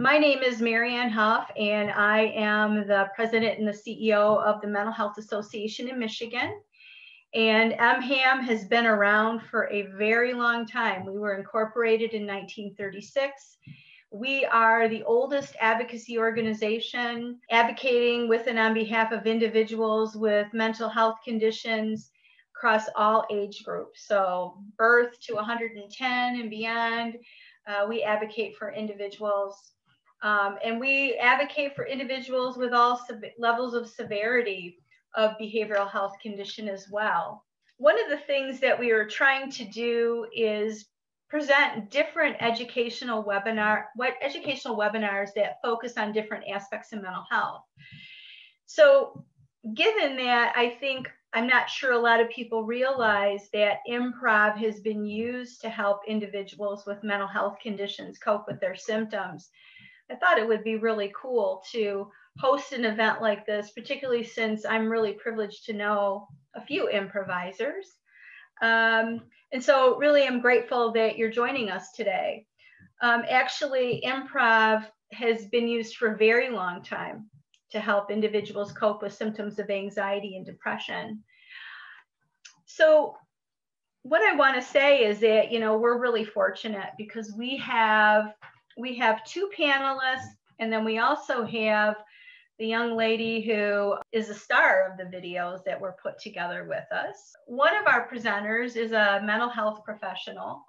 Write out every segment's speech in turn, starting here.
My name is Marianne Huff, and I am the president and the CEO of the Mental Health Association in Michigan. And MHAM has been around for a very long time. We were incorporated in 1936. We are the oldest advocacy organization advocating with and on behalf of individuals with mental health conditions across all age groups. So birth to 110 and beyond, we advocate for individuals. And we advocate for individuals with all levels of severity of behavioral health condition as well. One of the things that we are trying to do is present different educational webinars that focus on different aspects of mental health. So given that, I'm not sure a lot of people realize that improv has been used to help individuals with mental health conditions cope with their symptoms. I thought it would be really cool to host an event like this, particularly since I'm really privileged to know a few improvisers. And so really I'm grateful that you're joining us today. Actually, improv has been used for a very long time to help individuals cope with symptoms of anxiety and depression. So what I want to say is that, we're really fortunate because we have two panelists, and then we also have the young lady who is a star of the videos that were put together with us. One of our presenters is a mental health professional,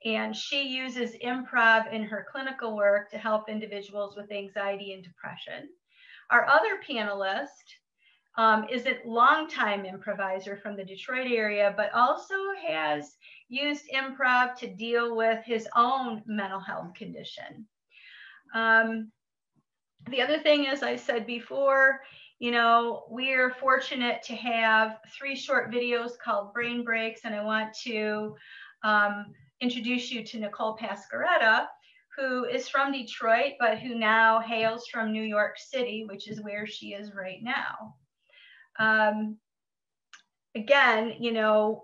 and she uses improv in her clinical work to help individuals with anxiety and depression. Our other panelist is a longtime improviser from the Detroit area, but also has used improv to deal with his own mental health condition. The other thing, as I said before, we are fortunate to have 3 short videos called Brain Breaks, and I want to introduce you to Nicole Pascaretta, who is from Detroit, but who now hails from New York City, which is where she is right now. Again,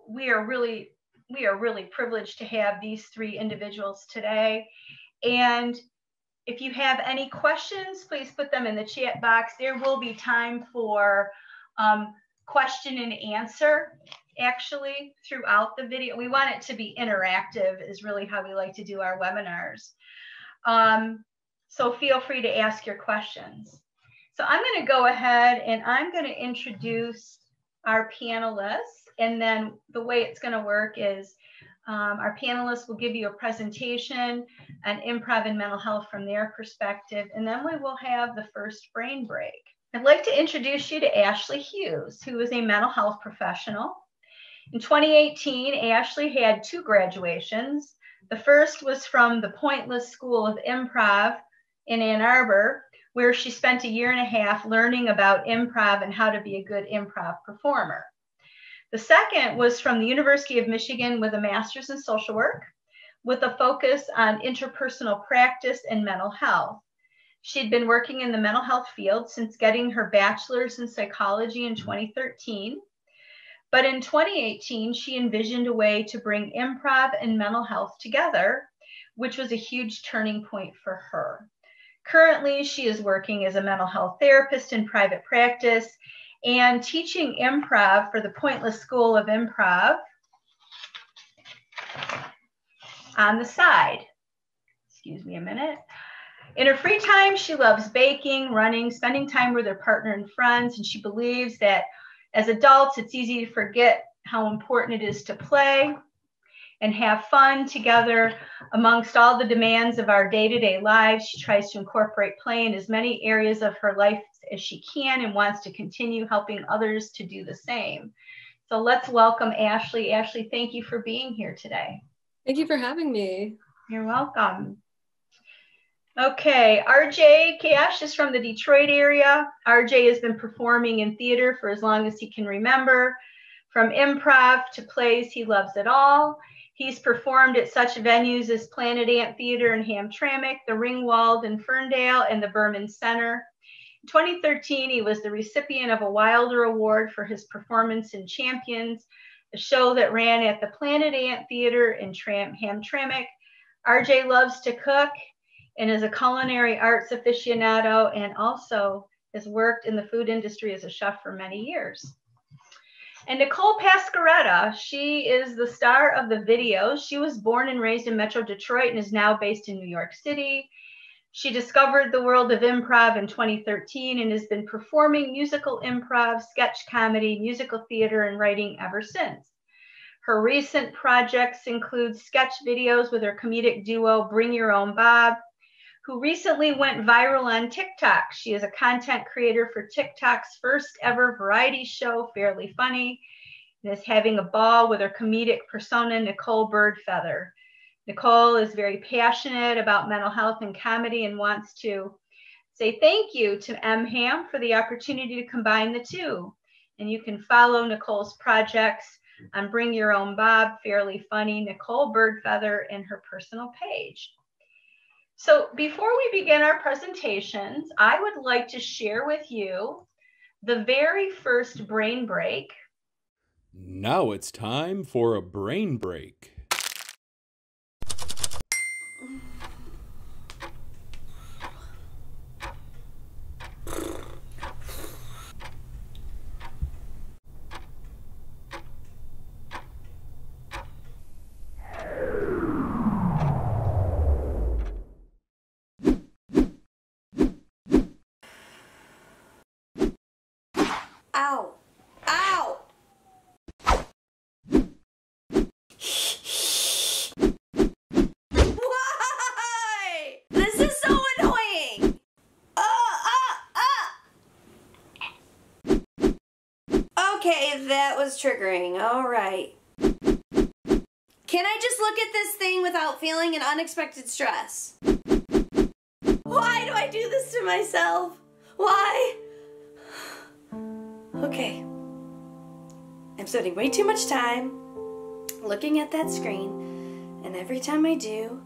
we are really privileged to have these 3 individuals today. And if you have any questions, please put them in the chat box. There will be time for question and answer actually throughout the video. We want it to be interactive is really how we like to do our webinars. So feel free to ask your questions. So I'm going to go ahead and I'm going to introduce our panelists, and then the way it's going to work is our panelists will give you a presentation on improv and mental health from their perspective, and then we will have the first brain break. I'd like to introduce you to Ashley Hughes, who is a mental health professional. In 2018, Ashley had 2 graduations. The first was from the Pointless School of Improv in Ann Arbor, where she spent 1.5 years learning about improv and how to be a good improv performer. The second was from the University of Michigan with a master's in social work with a focus on interpersonal practice and mental health. She'd been working in the mental health field since getting her bachelor's in psychology in 2013. But in 2018, she envisioned a way to bring improv and mental health together, which was a huge turning point for her. Currently, she is working as a mental health therapist in private practice and teaching improv for the Pointless School of Improv on the side. Excuse me a minute. In her free time, she loves baking, running, spending time with her partner and friends, and she believes that as adults, it's easy to forget how important it is to play and have fun together amongst all the demands of our day-to-day lives. She tries to incorporate play in as many areas of her life as she can and wants to continue helping others to do the same. So let's welcome Ashley. Ashley, thank you for being here today. Thank you for having me. You're welcome. Okay, RJ Cash is from the Detroit area. RJ has been performing in theater for as long as he can remember. From improv to plays, he loves it all. He's performed at such venues as Planet Ant Theater in Hamtramck, the Ringwald in Ferndale, and the Berman Center. In 2013, he was the recipient of a Wilder Award for his performance in Champions, a show that ran at the Planet Ant Theater in Hamtramck. RJ loves to cook, and is a culinary arts aficionado and also has worked in the food industry as a chef for many years. And Nicole Pascaretta, she is the star of the videos. She was born and raised in Metro Detroit and is now based in New York City. She discovered the world of improv in 2013 and has been performing musical improv, sketch comedy, musical theater, and writing ever since. Her recent projects include sketch videos with her comedic duo, Bring Your Own Bob, who recently went viral on TikTok. She is a content creator for TikTok's first ever variety show, Fairly Funny, and is having a ball with her comedic persona, Nicole Birdfeather. Nicole is very passionate about mental health and comedy and wants to say thank you to MHAM for the opportunity to combine the two. And you can follow Nicole's projects on Bring Your Own Bob, Fairly Funny, Nicole Birdfeather, and her personal page. So before we begin our presentations, I would like to share with you the very first brain break. Now it's time for a brain break. Ow! Ow! Why? This is so annoying! Okay, that was triggering. Alright. Can I just look at this thing without feeling an unexpected stress? Why do I do this to myself? Why? Okay. I'm spending way too much time looking at that screen, and every time I do,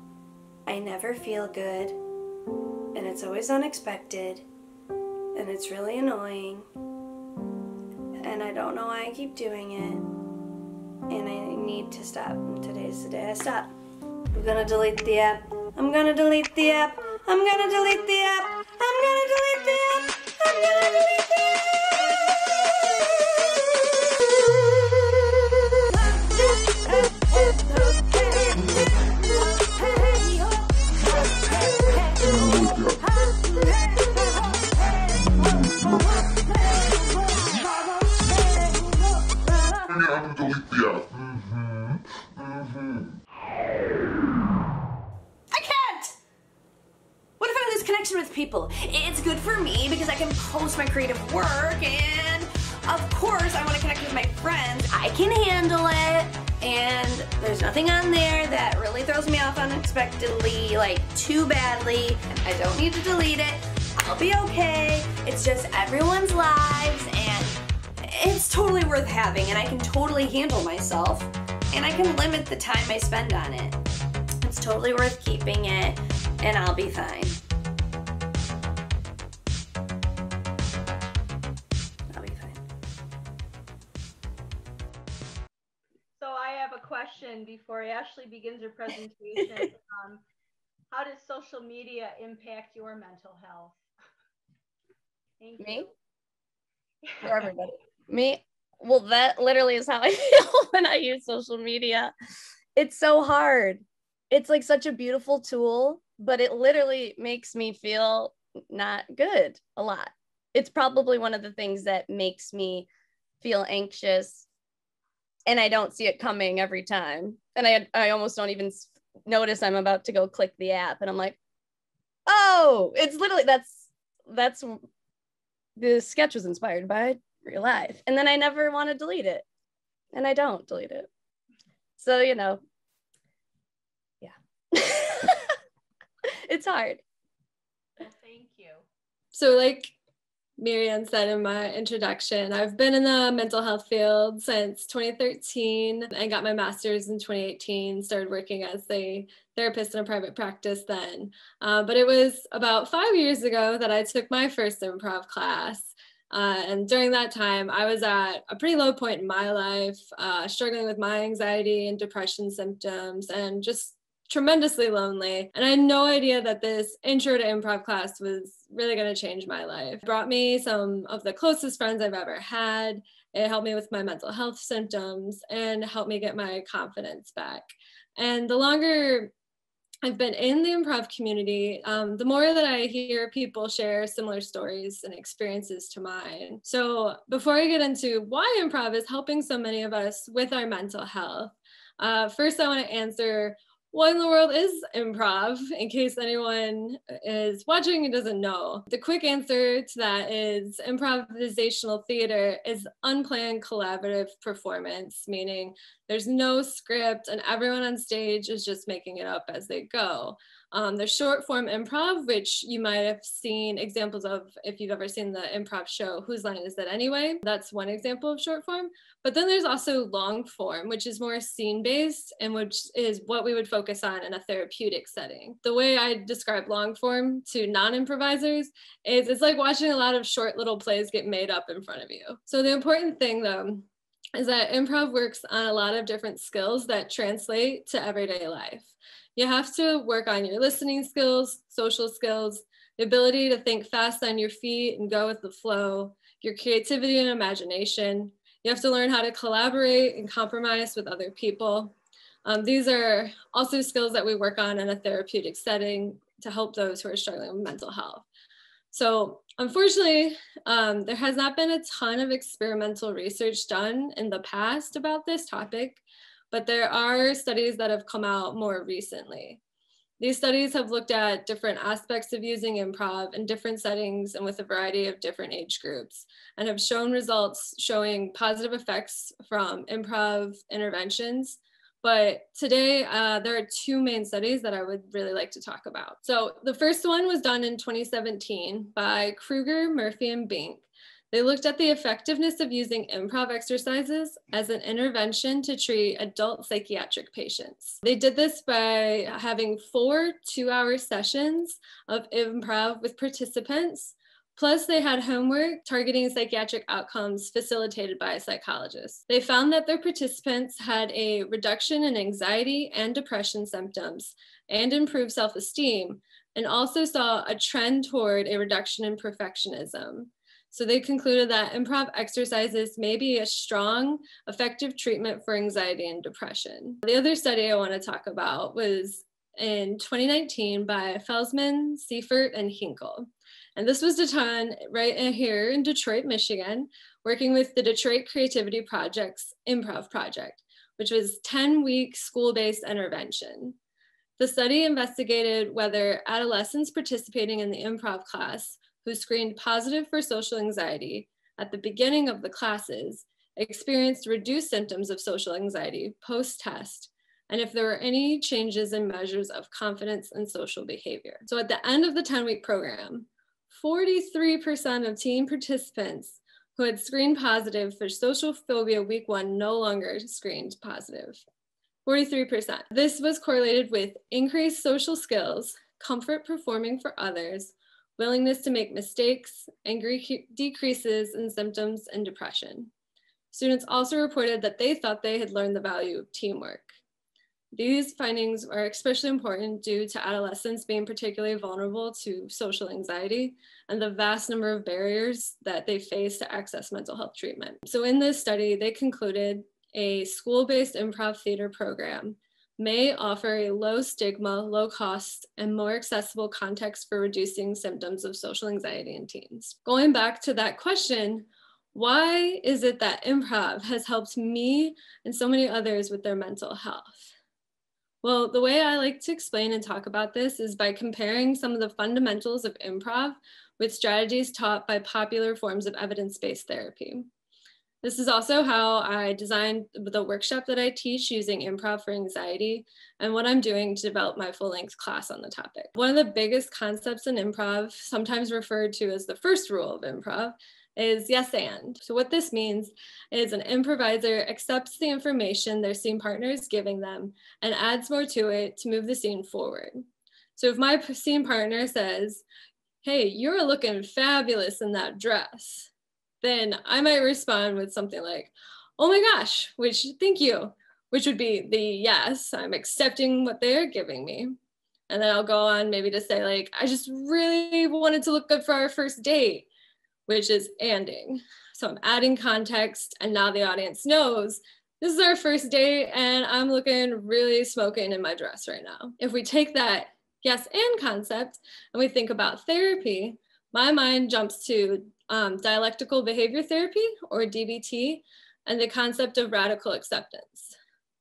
I never feel good, and it's always unexpected, and it's really annoying, and I don't know why I keep doing it, and I need to stop, and today's the day I stop. I'm gonna delete the app. I'm gonna delete the app. I'm gonna delete the app. I'm gonna delete the app. I'm gonna delete the app. With people. It's good for me because I can post my creative work, and of course I want to connect with my friends. I can handle it, and there's nothing on there that really throws me off unexpectedly, like too badly. I don't need to delete it. I'll be okay. It's just everyone's lives, and it's totally worth having, and I can totally handle myself, and I can limit the time I spend on it. It's totally worth keeping it, and I'll be fine. Question before Ashley begins her presentation. How does social media impact your mental health? Thank you. Me? For everybody. Me? Well, that literally is how I feel when I use social media. It's so hard. It's like such a beautiful tool, but it literally makes me feel not good a lot. It's probably one of the things that makes me feel anxious, and I don't see it coming every time. And I almost don't even notice I'm about to go click the app, and I'm like, oh, it's literally, that's the sketch was inspired by real life. And then I never want to delete it, and I don't delete it. So, you know, yeah. It's hard. Well, thank you. So like Marianne said in my introduction, I've been in the mental health field since 2013. I got my master's in 2018, started working as a therapist in a private practice then. But it was about 5 years ago that I took my first improv class. And during that time, I was at a pretty low point in my life, struggling with my anxiety and depression symptoms, and just tremendously lonely. And I had no idea that this intro to improv class was really going to change my life. It brought me some of the closest friends I've ever had. It helped me with my mental health symptoms and helped me get my confidence back. And the longer I've been in the improv community, the more that I hear people share similar stories and experiences to mine. So before I get into why improv is helping so many of us with our mental health, first I want to answer, what in the world is improv, in case anyone is watching and doesn't know? The quick answer to that is improvisational theater is unplanned collaborative performance, meaning there's no script and everyone on stage is just making it up as they go. There's short form improv, which you might have seen examples of if you've ever seen the improv show, Whose Line Is That Anyway? That's one example of short form. But then there's also long form, which is more scene based and which is what we would focus on in a therapeutic setting. The way I describe long form to non-improvisers is it's like watching a lot of short little plays get made up in front of you. So the important thing though, is that improv works on a lot of different skills that translate to everyday life. You have to work on your listening skills, social skills, the ability to think fast on your feet and go with the flow, your creativity and imagination. You have to learn how to collaborate and compromise with other people. These are also skills that we work on in a therapeutic setting to help those who are struggling with mental health. So unfortunately, there has not been a ton of experimental research done in the past about this topic, but there are studies that have come out more recently. These studies have looked at different aspects of using improv in different settings and with a variety of different age groups, and have shown results showing positive effects from improv interventions. But today, there are two main studies that I would really like to talk about. So the first one was done in 2017 by Kruger, Murphy, and Bink. They looked at the effectiveness of using improv exercises as an intervention to treat adult psychiatric patients. They did this by having 4 two-hour sessions of improv with participants, plus they had homework targeting psychiatric outcomes facilitated by a psychologist. They found that their participants had a reduction in anxiety and depression symptoms and improved self-esteem, and also saw a trend toward a reduction in perfectionism. So they concluded that improv exercises may be a strong, effective treatment for anxiety and depression. The other study I want to talk about was in 2019 by Felsman, Seifert, and Hinkle. And this was done right here in Detroit, Michigan, working with the Detroit Creativity Project's Improv Project, which was 10-week school-based intervention. The study investigated whether adolescents participating in the improv class who screened positive for social anxiety at the beginning of the classes experienced reduced symptoms of social anxiety post-test, and if there were any changes in measures of confidence and social behavior. So at the end of the 10-week program, 43% of teen participants who had screened positive for social phobia week 1 no longer screened positive. 43%. This was correlated with increased social skills, comfort performing for others, willingness to make mistakes, and decreases in symptoms and depression. Students also reported that they thought they had learned the value of teamwork. These findings are especially important due to adolescents being particularly vulnerable to social anxiety and the vast number of barriers that they face to access mental health treatment. So in this study, they concluded a school-based improv theater program may offer a low stigma, low cost, and more accessible context for reducing symptoms of social anxiety in teens. Going back to that question, why is it that improv has helped me and so many others with their mental health? Well, the way I like to explain and talk about this is by comparing some of the fundamentals of improv with strategies taught by popular forms of evidence-based therapy. This is also how I designed the workshop that I teach using improv for anxiety and what I'm doing to develop my full-length class on the topic. One of the biggest concepts in improv, sometimes referred to as the first rule of improv, is yes and. So what this means is an improviser accepts the information their scene partner is giving them and adds more to it to move the scene forward. So if my scene partner says, "Hey, you're looking fabulous in that dress," then I might respond with something like, "Oh my gosh," which, thank you, which would be the yes, I'm accepting what they're giving me. And then I'll go on maybe to say like, I just really wanted to look good for our first date, which is anding. So I'm adding context, and now the audience knows this is our first date and I'm looking really smoking in my dress right now. If we take that yes and concept and we think about therapy, my mind jumps to dialectical behavior therapy, or DBT, and the concept of radical acceptance.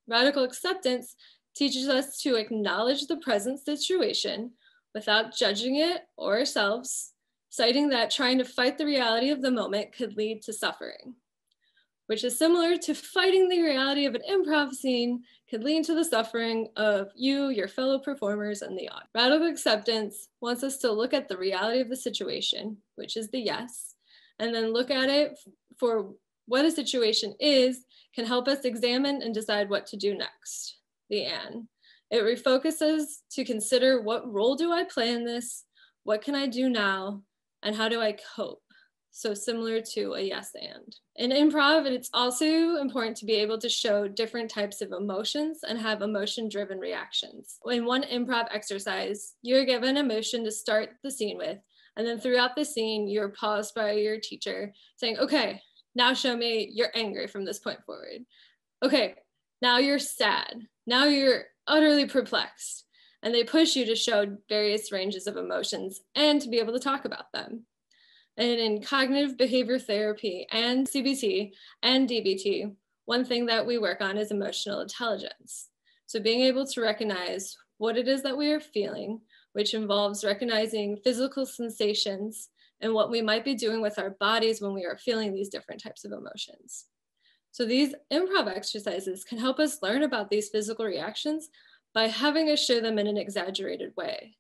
Radical acceptance teaches us to acknowledge the present situation without judging it or ourselves, citing that trying to fight the reality of the moment could lead to suffering, which is similar to fighting the reality of an improv scene could lead to the suffering of you, your fellow performers, and the audience. Radical acceptance wants us to look at the reality of the situation, which is the yes, and then look at it for what a situation is, can help us examine and decide what to do next, the and. It refocuses to consider, what role do I play in this? What can I do now? And how do I cope? So similar to a yes and. In improv, it's also important to be able to show different types of emotions and have emotion-driven reactions. In one improv exercise, you're given an emotion to start the scene with, and then throughout the scene, you're paused by your teacher saying, okay, now show me you're angry from this point forward. Okay, now you're sad. Now you're utterly perplexed. And they push you to show various ranges of emotions and to be able to talk about them. And in cognitive behavior therapy and CBT and DBT, one thing that we work on is emotional intelligence. So being able to recognize what it is that we are feeling, which involves recognizing physical sensations and what we might be doing with our bodies when we are feeling these different types of emotions. So these improv exercises can help us learn about these physical reactions by having us show them in an exaggerated way.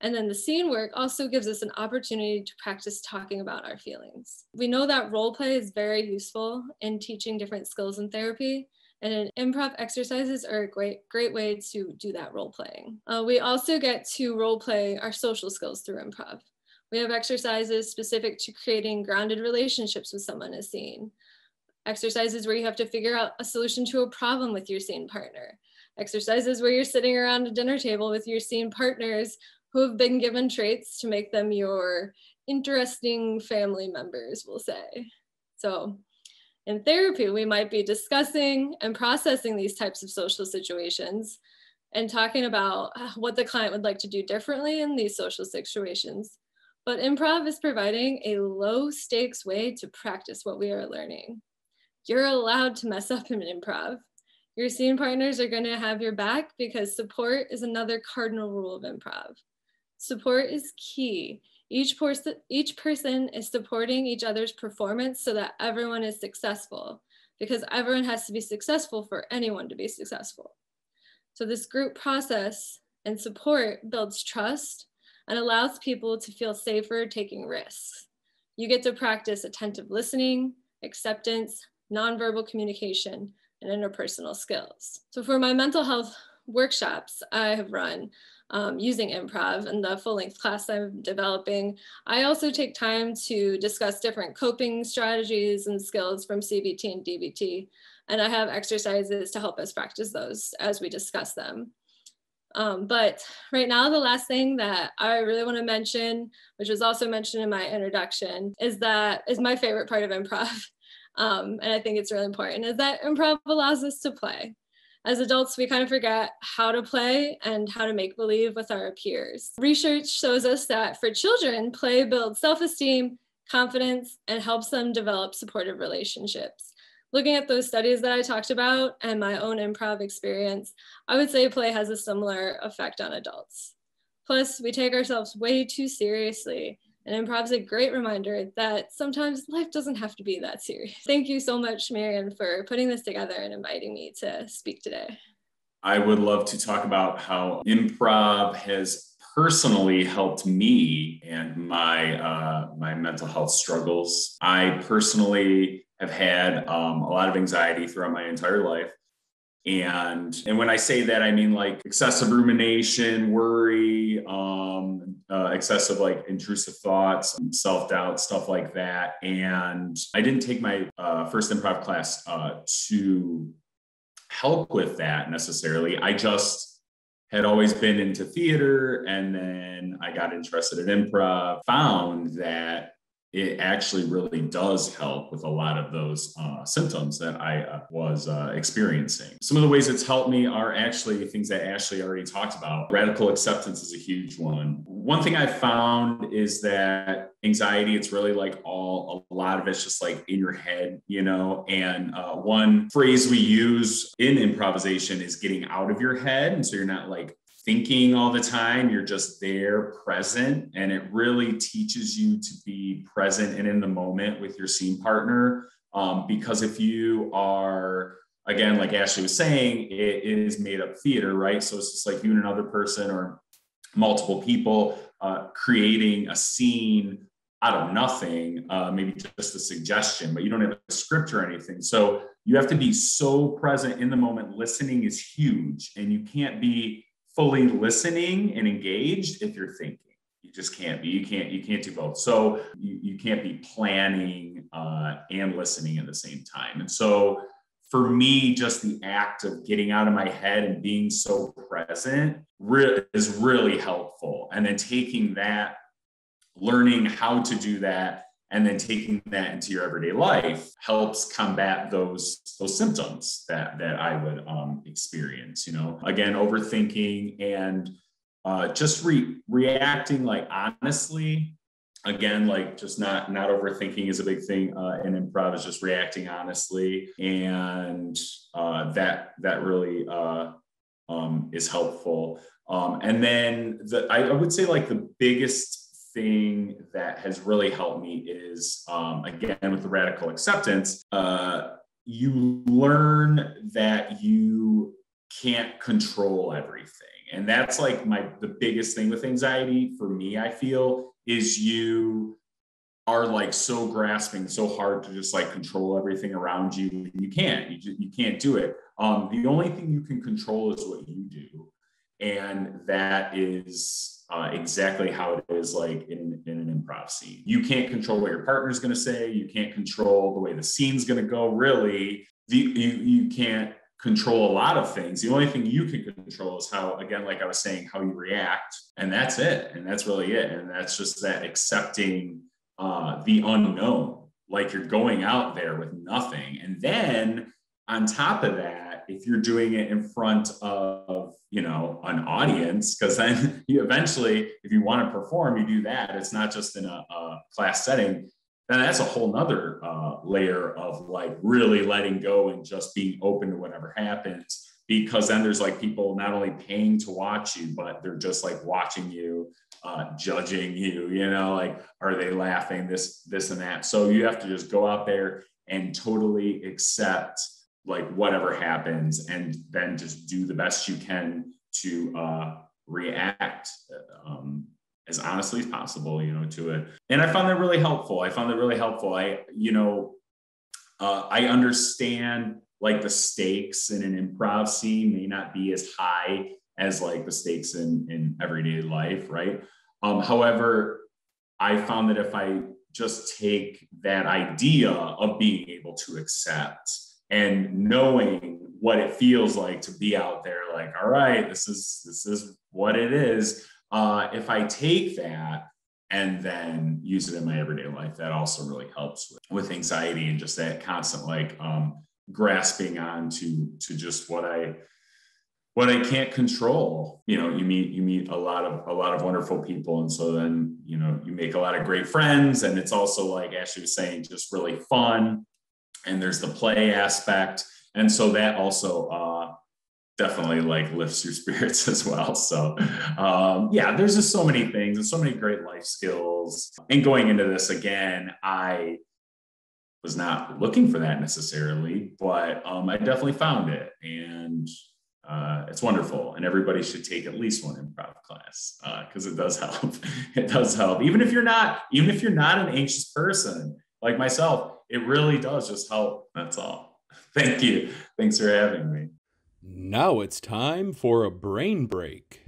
And then the scene work also gives us an opportunity to practice talking about our feelings. We know that role play is very useful in teaching different skills in therapy, and improv exercises are a great way to do that role playing. We also get to role play our social skills through improv. We have exercises specific to creating grounded relationships with someone in a scene. Exercises where you have to figure out a solution to a problem with your scene partner. Exercises where you're sitting around a dinner table with your scene partners who have been given traits to make them your interesting family members, we'll say. So in therapy, we might be discussing and processing these types of social situations and talking about what the client would like to do differently in these social situations. But improv is providing a low stakes way to practice what we are learning. You're allowed to mess up in improv. Your scene partners are going to have your back because support is another cardinal rule of improv. Support is key. Each person is supporting each other's performance so that everyone is successful, because everyone has to be successful for anyone to be successful. So this group process and support builds trust and allows people to feel safer taking risks. You get to practice attentive listening, acceptance, nonverbal communication, and interpersonal skills. So for my mental health workshops I have run, using improv and the full-length class I'm developing, I also take time to discuss different coping strategies and skills from CBT and DBT, and I have exercises to help us practice those as we discuss them. But right now, the last thing that I really want to mention, which was also mentioned in my introduction, is my favorite part of improv, and I think it's really important, is that improv allows us to play. As adults, we kind of forget how to play and how to make believe with our peers. Research shows us that for children, play builds self-esteem, confidence, and helps them develop supportive relationships. Looking at those studies that I talked about and my own improv experience, I would say play has a similar effect on adults. Plus, we take ourselves way too seriously, and improv is a great reminder that sometimes life doesn't have to be that serious. Thank you so much, Marian, for putting this together and inviting me to speak today. I would love to talk about how improv has personally helped me and my mental health struggles. I personally have had a lot of anxiety throughout my entire life. And when I say that, I mean like excessive rumination, worry, excessive like intrusive thoughts, self-doubt, stuff like that. And I didn't take my first improv class too help with that necessarily. I just had always been into theater, and then I got interested in improv, found that it actually really does help with a lot of those symptoms that I was experiencing. Some of the ways it's helped me are actually things that Ashley already talked about. Radical acceptance is a huge one. One thing I found is that anxiety, it's really like a lot of it's just like in your head, you know, and one phrase we use in improvisation is getting out of your head. And so you're not like thinking all the time, you're just there present, and it really teaches you to be present and in the moment with your scene partner. Because if you are, again, like Ashley was saying, it is made up theater, right? So it's just like you and another person or multiple people creating a scene out of nothing, maybe just a suggestion, but you don't have a script or anything. So you have to be so present in the moment. Listening is huge, and you can't be fully listening and engaged if you're thinking. You just can't be. You can't do both. So you can't be planning and listening at the same time. And so for me, just the act of getting out of my head and being so present is really helpful. And then taking that, learning how to do that, and then taking that into your everyday life helps combat those symptoms that I would experience. You know, again, overthinking and just reacting like honestly. Again, like just not overthinking is a big thing in improv, is just reacting honestly, and that really is helpful. And then I would say like the biggest thing that has really helped me is, again, with the radical acceptance, you learn that you can't control everything. And that's like the biggest thing with anxiety for me, I feel, is you are like so grasping so hard to just like control everything around you. You can't do it. The only thing you can control is what you do. And that is exactly how it is like in an improv scene. You can't control what your partner's going to say. You can't control the way the scene's going to go. Really, you can't control a lot of things. The only thing you can control is how, again, like I was saying, how you react. And that's it. And that's really it. And that's just that accepting the unknown. Like you're going out there with nothing. And then on top of that, if you're doing it in front of, you know, an audience, because then you eventually, if you want to perform, you do that. It's not just in a class setting. Then that's a whole nother layer of like really letting go and just being open to whatever happens. Because then there's like people not only paying to watch you, but they're just like watching you, judging you, you know, like, are they laughing, this and that. So you have to just go out there and totally accept like whatever happens, and then just do the best you can to react as honestly as possible, you know, to it. And I found that really helpful. I understand like the stakes in an improv scene may not be as high as like the stakes in everyday life, right? However, I found that if I just take that idea of being able to accept and knowing what it feels like to be out there, like, all right, this is what it is. If I take that and then use it in my everyday life, that also really helps with anxiety and just that constant like grasping on to just what I can't control. You know, you meet a lot of wonderful people, and so then, you know, you make a lot of great friends, and it's also, like Ashley was saying, just really fun. And there's the play aspect. And so that also definitely like lifts your spirits as well. So yeah, there's just so many things and so many great life skills. And going into this again, I was not looking for that necessarily, but I definitely found it. And it's wonderful. And everybody should take at least one improv class because it does help. It does help. Even if you're not an anxious person like myself, it really does just help. That's all. Thank you. Thanks for having me. Now it's time for a brain break.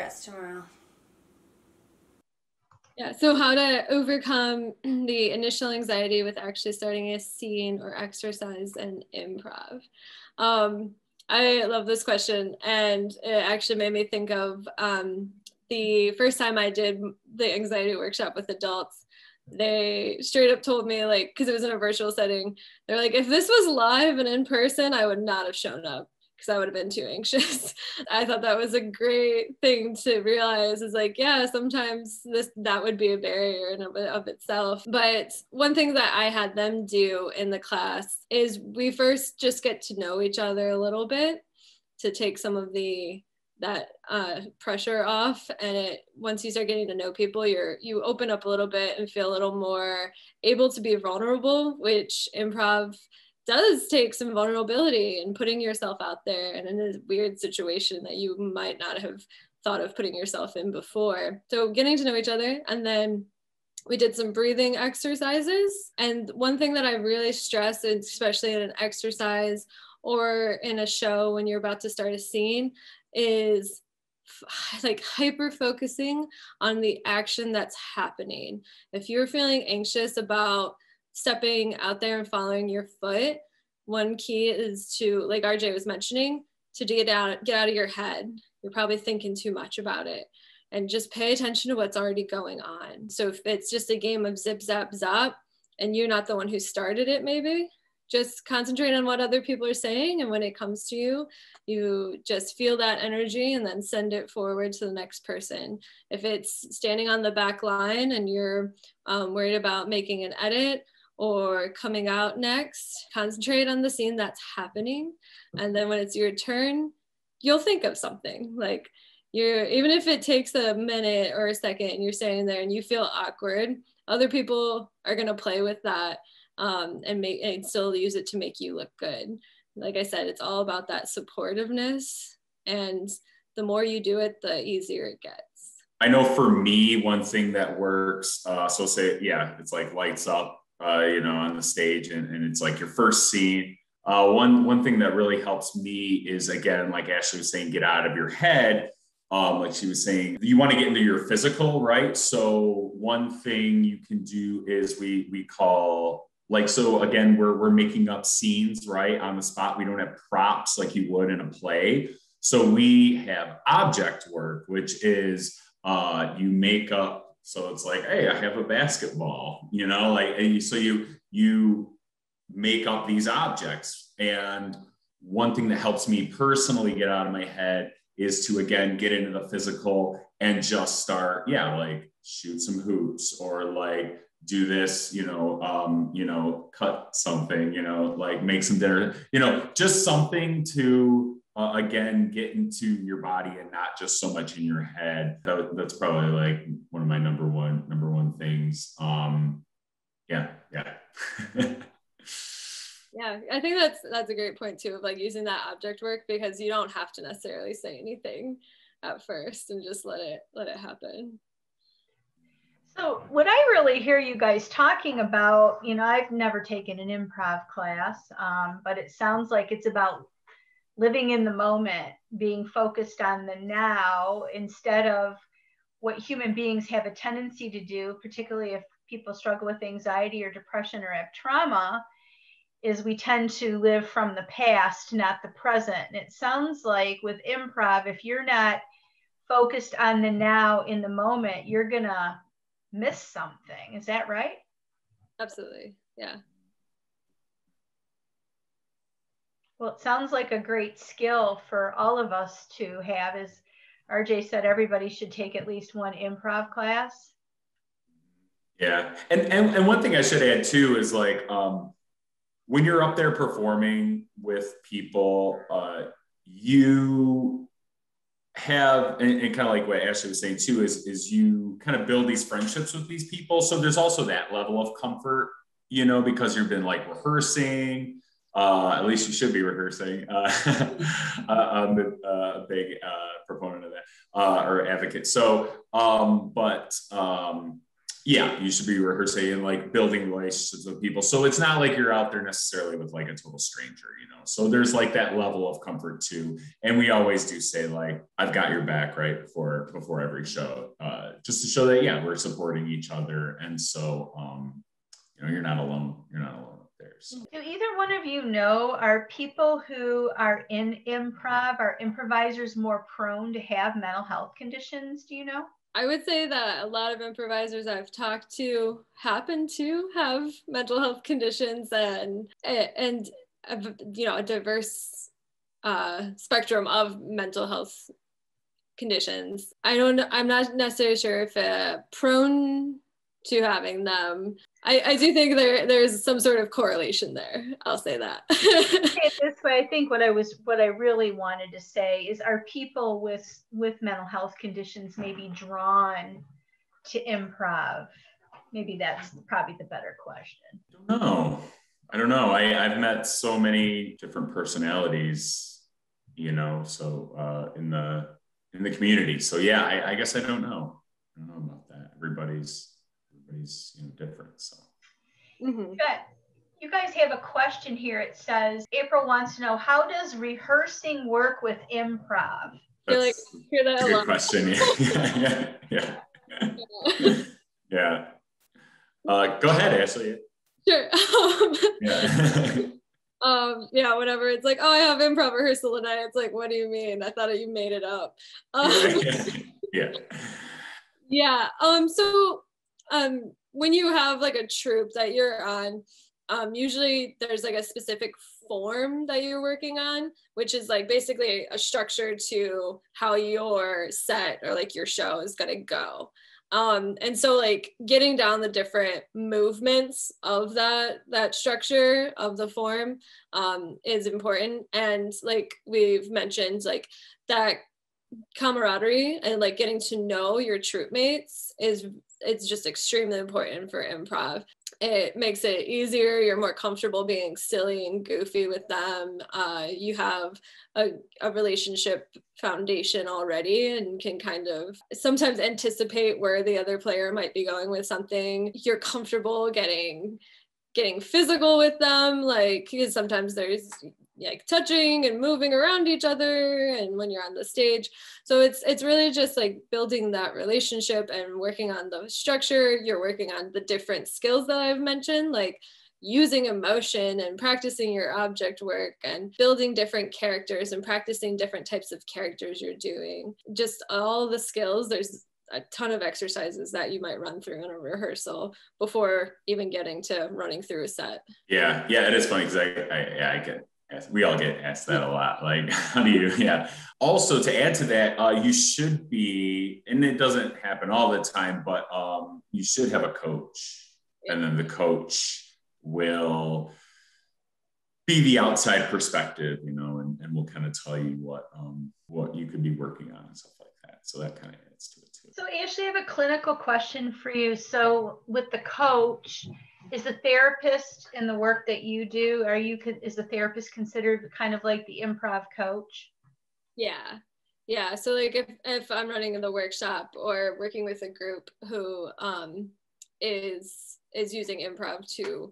dress tomorrow. Yeah, so how to overcome the initial anxiety with actually starting a scene or exercise and improv. I love this question, and it actually made me think of the first time I did the anxiety workshop with adults. They straight up told me, like, because it was in a virtual setting, they're like, if this was live and in person, I would not have shown up because I would have been too anxious. I thought that was a great thing to realize, is like, yeah, sometimes that would be a barrier in of itself. But one thing that I had them do in the class is we first just get to know each other a little bit to take some of that pressure off. And once you start getting to know people, you open up a little bit and feel a little more able to be vulnerable, which improv does take some vulnerability and putting yourself out there and in a weird situation that you might not have thought of putting yourself in before. So getting to know each other, and then we did some breathing exercises. And one thing that I really stress, especially in an exercise or in a show when you're about to start a scene, is like hyper focusing on the action that's happening. If you're feeling anxious about stepping out there and following your foot, one key is to, like RJ was mentioning, to get out of your head. You're probably thinking too much about it, and just pay attention to what's already going on. So if it's just a game of zip, zap, zap, and you're not the one who started it, maybe just concentrate on what other people are saying. And when it comes to you, you just feel that energy and then send it forward to the next person. If it's standing on the back line and you're worried about making an edit or coming out next, concentrate on the scene that's happening. And then when it's your turn, you'll think of something. Like, even if it takes a minute or a second and you're standing there and you feel awkward, other people are going to play with that and still use it to make you look good. Like I said, it's all about that supportiveness, and the more you do it, the easier it gets. I know for me, one thing that works, so say, yeah, it's like lights up, on the stage, and it's like your first scene. One thing that really helps me is, again, like Ashley was saying, get out of your head. Like she was saying, you want to get into your physical, right? So one thing you can do is we call, like, so again, we're making up scenes, right, on the spot. We don't have props like you would in a play. So we have object work, which is you make up. So it's like, hey, I have a basketball, so you make up these objects. And one thing that helps me personally get out of my head is to, again, get into the physical and just start, like shoot some hoops, or like do this, cut something, like make some dinner, just something to, again, get into your body and not just so much in your head. That's probably like one of my number one things. Yeah. Yeah, I think that's a great point too, of like using that object work, because you don't have to necessarily say anything at first and just let it happen. So what I really hear you guys talking about, I've never taken an improv class, but it sounds like it's about living in the moment, being focused on the now, instead of what human beings have a tendency to do, particularly if people struggle with anxiety or depression or have trauma, is we tend to live from the past, not the present. And it sounds like with improv, if you're not focused on the now in the moment, you're gonna miss something. Is that right? Absolutely, yeah. Well, it sounds like a great skill for all of us to have. As RJ said, everybody should take at least one improv class. Yeah, and one thing I should add too is like, when you're up there performing with people, you have, and kind of like what Ashley was saying too, is you kind of build these friendships with these people. So there's also that level of comfort, because you've been like rehearsing, at least you should be rehearsing. I'm a big proponent of that, or advocate. So, Yeah, you should be rehearsing and like building relationships with people. So it's not like you're out there necessarily with like a total stranger, you know. So there's like that level of comfort too. And we always do say like, I've got your back right before every show, just to show that yeah, we're supporting each other. And so you know, you're not alone. You're not alone up there. So. Do either one of you know, are people who are in improv, are improvisers more prone to have mental health conditions? Do you know? I would say that a lot of improvisers I've talked to happen to have mental health conditions and you know, a diverse spectrum of mental health conditions. I'm not necessarily sure if prone to having them. I do think there's some sort of correlation there. I'll say that. This way, I think what I really wanted to say is, are people with mental health conditions maybe drawn to improv? Maybe that's probably the better question. I don't know. I've met so many different personalities, you know, so in the community. So yeah, I guess I don't know. I don't know about that. Everybody's you know, different. So. Mm-hmm. Good. You guys have a question here. It says, April wants to know, how does rehearsing work with improv? That's hear that a a good lot. question. Yeah. Go ahead, Ashley. Sure. Yeah. Yeah, whenever it's like, oh, I have improv rehearsal tonight, it's like, what do you mean? I thought you made it up. Yeah. Yeah. When you have like a troupe that you're on, usually there's like a specific form that you're working on, which is like basically a structure to how your set or like your show is gonna go. And so like getting down the different movements of that structure of the form is important. And like we've mentioned, like that camaraderie and like getting to know your troupe mates it's just extremely important for improv. It makes it easier. You're more comfortable being silly and goofy with them. You have a relationship foundation already and can kind of sometimes anticipate where the other player might be going with something. You're comfortable getting physical with them, like because sometimes there's like touching and moving around each other and when you're on the stage. So it's really just like building that relationship and working on the structure. You're working on the different skills that I've mentioned, like using emotion and practicing your object work and building different characters and practicing different types of characters you're doing. Just all the skills. There's a ton of exercises that you might run through in a rehearsal before even getting to running through a set. Yeah, it is funny because I get asked, we all get asked that a lot. Like, how do you? Yeah. Also, to add to that, you should be, and it doesn't happen all the time, but you should have a coach, and then the coach will be the outside perspective, you know, and will kind of tell you what you could be working on and stuff like that. So that kind of adds to it too. So Ashley, I have a clinical question for you. So with the coach, is the therapist in the work that you do, is the therapist considered kind of like the improv coach? Yeah. So like if I'm running the workshop or working with a group who is using improv to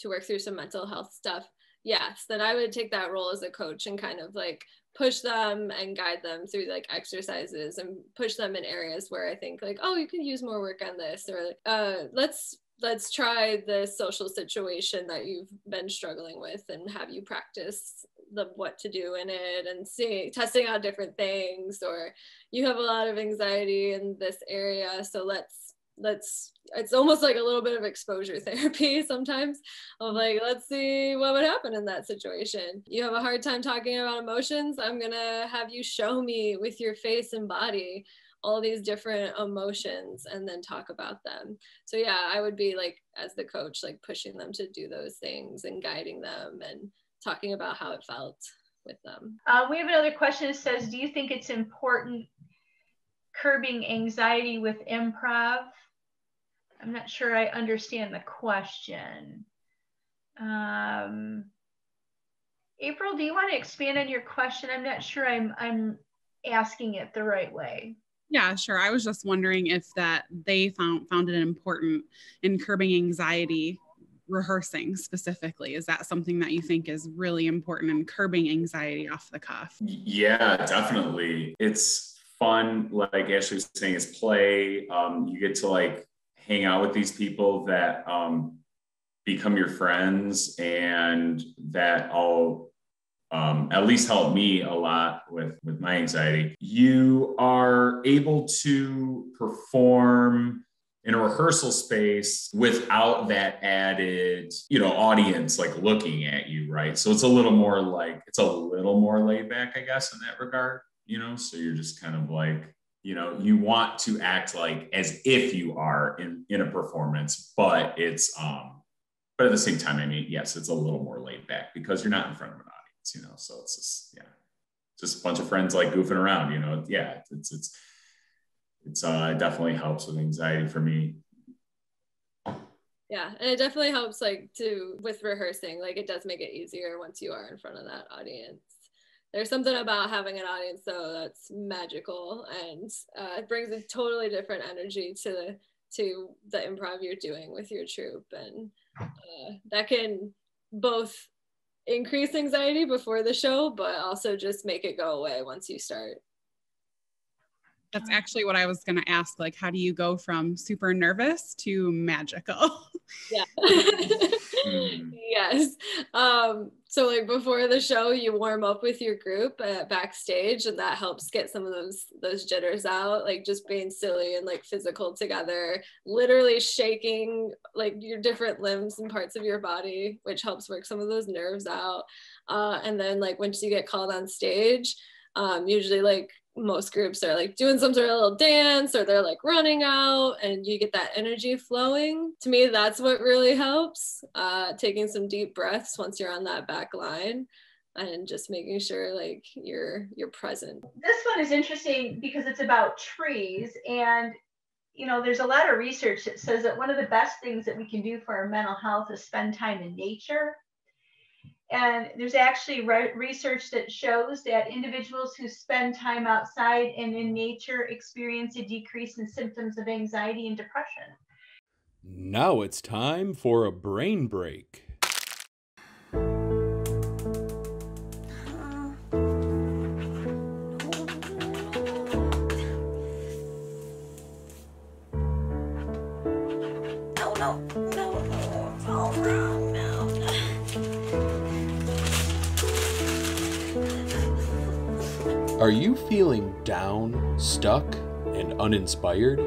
work through some mental health stuff, yes, then I would take that role as a coach and kind of like push them and guide them through like exercises and push them in areas where I think like, oh, you can use more work on this, or let's try this social situation that you've been struggling with and have you practice what to do in it and testing out different things, or you have a lot of anxiety in this area, so let's it's almost like a little bit of exposure therapy sometimes of like, let's see what would happen in that situation. You have a hard time talking about emotions, I'm gonna have you show me with your face and body all these different emotions and then talk about them. So yeah, I would be like, as the coach, like pushing them to do those things and guiding them and talking about how it felt with them. We have another question that says, do you think it's important curbing anxiety with improv? I'm not sure I understand the question. April, do you want to expand on your question? I'm not sure I'm asking it the right way. Yeah, sure. I was just wondering if that they found it important in curbing anxiety, rehearsing specifically. Is that something that you think is really important in curbing anxiety off the cuff? Yeah, definitely. It's fun. Like Ashley was saying, it's play. You get to like hang out with these people that become your friends, and that all at least helped me a lot with my anxiety. You are able to perform in a rehearsal space without that added, audience like looking at you, right? So it's a little more laid back, I guess, in that regard, so you're just kind of like, you want to act like as if you are in a performance, but but at the same time, I mean, yes, it's a little more laid back because you're not in front of an audience, so it's just a bunch of friends like goofing around, yeah, it definitely helps with anxiety for me. Yeah, and it definitely helps with rehearsing. Like, it does make it easier once you are in front of that audience. There's something about having an audience though that's magical, and it brings a totally different energy to the improv you're doing with your troupe, and that can both increase anxiety before the show, but also just make it go away once you start. That's actually what I was going to ask. Like, how do you go from super nervous to magical? Yeah. Yes. So like before the show, you warm up with your group backstage, and that helps get some of those jitters out, like just being silly and like physical together, literally shaking like your different limbs and parts of your body, which helps work some of those nerves out. And then like once you get called on stage, usually like most groups are like doing some sort of little dance, or they're like running out, and you get that energy flowing. To me, that's what really helps, taking some deep breaths once you're on that back line, and just making sure like you're present. This one is interesting because it's about trees, and there's a lot of research that says that one of the best things that we can do for our mental health is spend time in nature. And there's actually research that shows that individuals who spend time outside and in nature experience a decrease in symptoms of anxiety and depression. Now it's time for a brain break. Are you feeling down, stuck, and uninspired?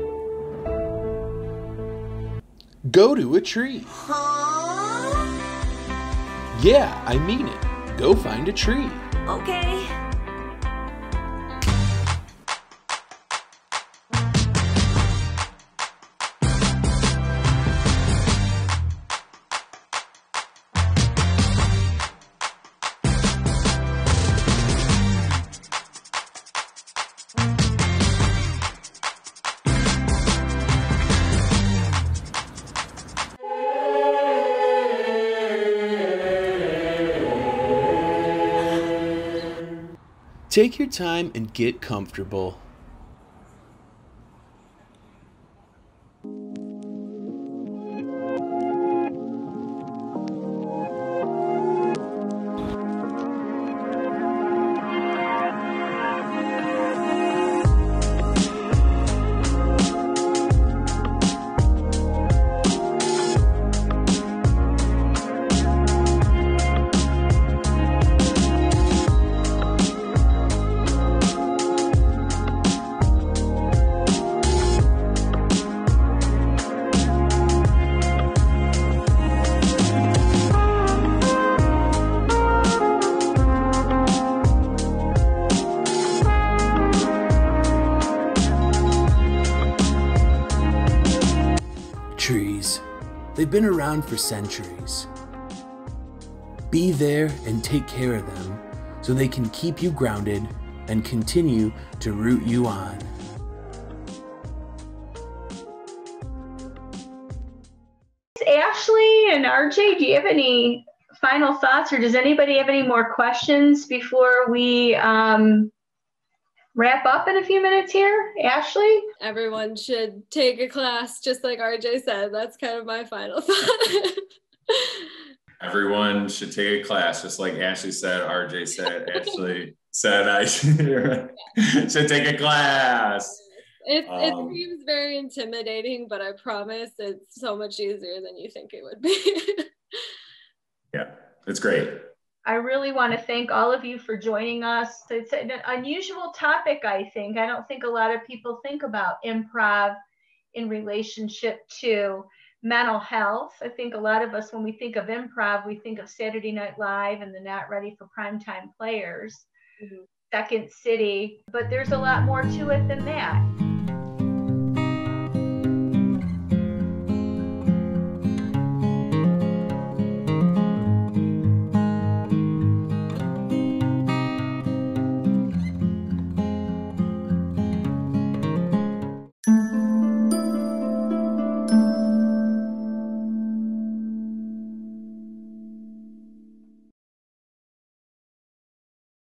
Go to a tree. Yeah, I mean it. Go find a tree. Okay. Take your time and get comfortable. Trees. They've been around for centuries. Be there and take care of them so they can keep you grounded and continue to root you on. Ashley and RJ, do you have any final thoughts, or does anybody have any more questions before we wrap up in a few minutes here, Ashley? Everyone should take a class, just like RJ said. That's kind of my final thought. Everyone should take a class, just like Ashley said, RJ said, Ashley said I should take a class. It seems very intimidating, but I promise it's so much easier than you think it would be. Yeah, it's great. I really want to thank all of you for joining us. It's an unusual topic, I think. I don't think a lot of people think about improv in relationship to mental health. I think a lot of us, when we think of improv, we think of Saturday Night Live and the Not Ready for Primetime Players, Second City, but there's a lot more to it than that.